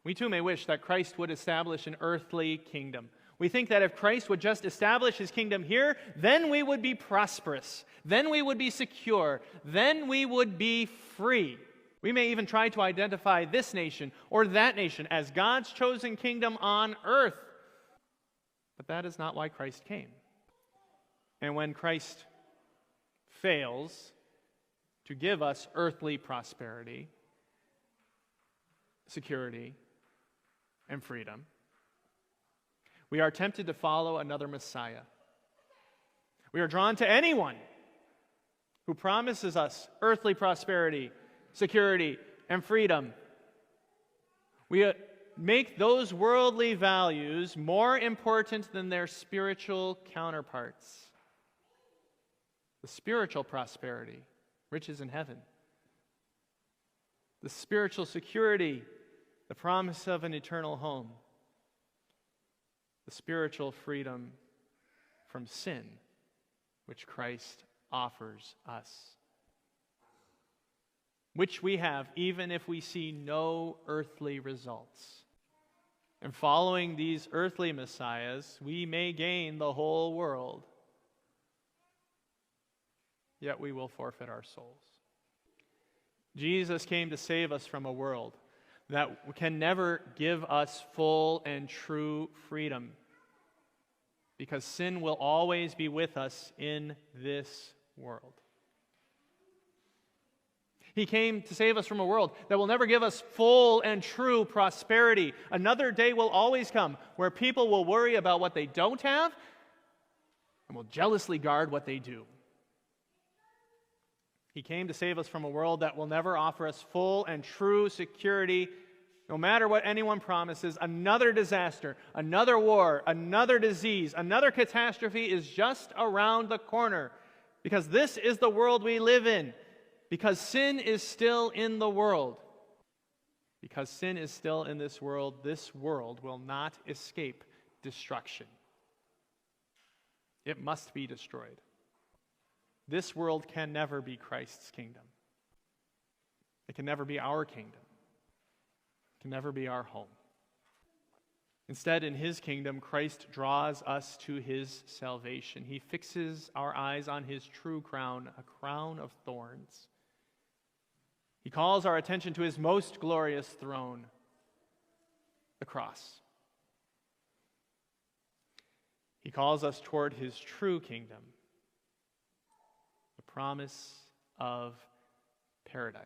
We too may wish that Christ would establish an earthly kingdom. We think that if Christ would just establish his kingdom here, then we would be prosperous, then we would be secure, then we would be free. We may even try to identify this nation or that nation as God's chosen kingdom on earth. But that is not why Christ came. And when Christ fails to give us earthly prosperity, security, and freedom, we are tempted to follow another Messiah. We are drawn to anyone who promises us earthly prosperity, security, and freedom. We make those worldly values more important than their spiritual counterparts. The spiritual prosperity, riches in heaven. The spiritual security, the promise of an eternal home. The spiritual freedom from sin, which Christ offers us. Which we have even if we see no earthly results. And following these earthly messiahs, we may gain the whole world, yet we will forfeit our souls. Jesus came to save us from a world that can never give us full and true freedom, because sin will always be with us in this world. He came to save us from a world that will never give us full and true prosperity. Another day will always come where people will worry about what they don't have and will jealously guard what they do. He came to save us from a world that will never offer us full and true security, no matter what anyone promises. Another disaster, another war, another disease, another catastrophe is just around the corner, because this is the world we live in. Because sin is still in the world. Because sin is still in this world will not escape destruction. It must be destroyed. This world can never be Christ's kingdom. It can never be our kingdom. It can never be our home. Instead, in his kingdom, Christ draws us to his salvation. He fixes our eyes on his true crown, a crown of thorns. He calls our attention to his most glorious throne, the cross. He calls us toward his true kingdom, the promise of paradise.